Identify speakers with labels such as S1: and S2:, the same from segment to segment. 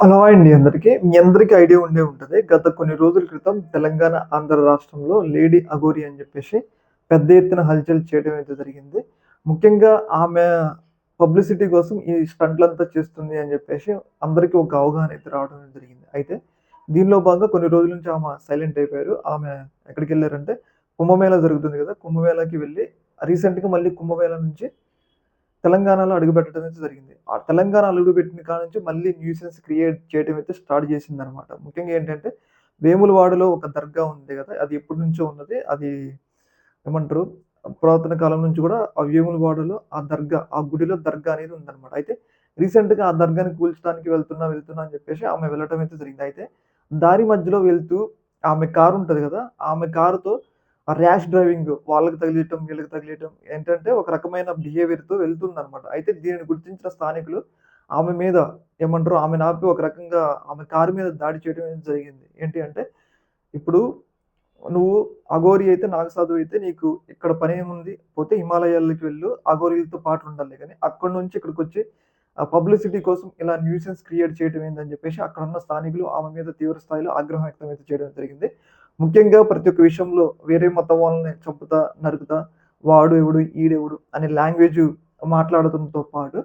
S1: Hello అండి అందరికీ. మీ అందరికీ ఐడియా ఉండే ఉంటది. గత కొన్ని రోజుల క్రితం తెలంగాణ, ఆంధ్ర రాష్ట్రంలో లేడీ అఘోరి అని జెప్పేసి పెద్ద ఎత్తున హల్చల్ చేయడం అయితే జరిగింది. ముఖ్యంగా ఆమె పబ్లిసిటీ కోసం ఈ స్టంట్‌లంతా చేస్తుంది అని జెప్పేసి అందరికీ ఒక అవగాహన అయితే రావడం అనేది జరిగింది. అయితే దీనిలో భాగంగా కొన్ని రోజుల నుంచి ఆమె సైలెంట్ అయిపోయారు. ఆమె ఎక్కడికెళ్లారంటే కుంభమేళా జరుగుతుంది గదా! కుంభమేళాకి వెళ్లి రీసెంట్‌గా మళ్ళీ కుంభమేళా నుంచి తెలంగాణలో అడుగుపెట్టడం అయితే జరిగింది. ఆ తెలంగాణ అడుగుపెట్టిన కాడ నుంచి మళ్ళీ న్యూసెన్స్ క్రియేట్ చేయడం అయితే స్టార్ట్ చేసిందనమాట. ముఖ్యంగా ఏంటంటే, వేములవాడలో ఒక దర్గా ఉంది గదా! అది ఎప్పటినుంచో ఉన్నది. అది ఏమంటారు? పురాతన కాలం నుంచి గూడా ఆ వేములవాడలో ఆ దర్గా, ఆ గుడిలో దర్గా అనేది ఉందనమాట. అయితే రీసెంట్‌గా ఆ దర్గాని కూల్చడానికి వెళ్తున్నా అని జెప్పేసి ఆమె వెళ్ళటం అయితే జరిగింది. అయితే దారి మధ్యలో వెళ్తూ ఆమె కారుంటది గదా! ఆమె కారుతో ర్యాష్ డ్రైవింగ్ వాళ్ళకి తగిలేయటం, వీళ్ళకి తగిలేయటం ఏంటంటే ఒక రకమైన బిహేవియర్‌తో వెళ్తుందనమాట. అయితే దీనిని గుర్తించిన స్థానికులు ఆమె మీద ఏమంటారు? ఆమెను ఆపి ఒక రకంగా ఆమె కారు మీద దాడి చేయడం అనేది జరిగింది. ఏంటి అంటే, ఇప్పుడు నువ్వు అఘోరి అయితే, నాగసాధువు అయితే నీకు ఇక్కడ పనేముంది? పోతే హిమాలయాలకి వెళ్ళు. అఘోరీలతో పాటు ఉండాలి గాని, అక్కడి నుంచి ఇక్కడికొచ్చి పబ్లిసిటీ కోసం ఇలా న్యూసెన్స్ క్రియేట్ చేయడం ఏందని జెప్పేసి అక్కడున్న స్థానికులు ఆమె మీద తీవ్ర స్థాయిలో ఆగ్రహం వ్యక్తం అయితే చేయడం జరిగింది. ముఖ్యంగా ప్రతి ఒక్క విషయంలో వేరే మతం వాళ్ళని చంపుతా, నరుకుతా, వాడు ఎవడు, ఈడెవడు అనే లాంగ్వేజు మాట్లాడటంతో పాటు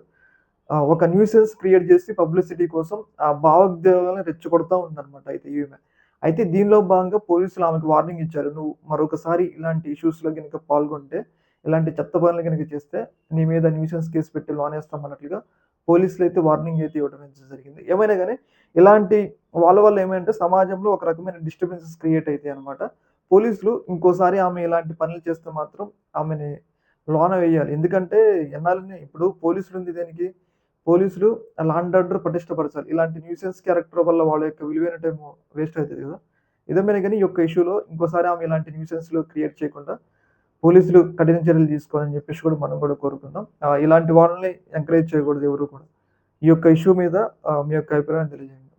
S1: ఒక న్యూసెన్స్ క్రియేట్ చేసి పబ్లిసిటీ కోసం ఆ భావోద్వేగాలను రెచ్చగొడతా ఉందన్నమాట అయితే ఈమె. అయితే దీనిలో భాగంగా పోలీసులు ఆమెకు వార్నింగ్ ఇచ్చారు. "నువ్వు మరొకసారి ఇలాంటి ఇష్యూస్‌లో గనుక పాల్గొంటే, ఇలాంటి చెత్త పనులు గనుక చేస్తే, నీ మీద న్యూసెన్స్ కేస్ పెట్టి లోనేస్తాం" అన్నట్లుగా పోలీసులైతే వార్నింగ్ అయితే ఇవ్వడం అయితే జరిగింది. ఏమైనా గాని ఇలాంటి వాళ్ళ వల్ల ఏమైందంటే సమాజంలో ఒక రకమైన డిస్టర్బెన్సెస్ క్రియేట్ అయితాయన్నమాట. పోలీసులు ఇంకోసారి ఆమె ఇలాంటి పనులు చేస్తే మాత్రం ఆమెని లోన వేయాలి. ఎందుకంటే ఎన్నాలని ఇప్పుడు పోలీసులుంది దేనికి? పోలీసులు లా అండ్ ఆర్డర్ పటిష్టపరచాలి. ఇలాంటి న్యూసెన్స్ క్యారెక్టర్ వల్ల వాళ్ళ యొక్క విలువైన టైము వేస్ట్ అయితది గదా! ఇదేమైనా గాని ఈ యొక్క ఇష్యూలో ఇంకోసారి ఆమె ఇలాంటి న్యూసెన్స్‌లు క్రియేట్ చేయకుండా పోలీసులు కఠిన చర్యలు తీసుకోవాలని జెప్పేసి కూడా మనం గూడా కోరుకుందాం. ఇలాంటి వాళ్ళని ఎంకరేజ్ చేయకూడదు ఎవరు కూడా. ఈ యొక్క ఇష్యూ మీద మీ యొక్క అభిప్రాయం తెలియజేయండి.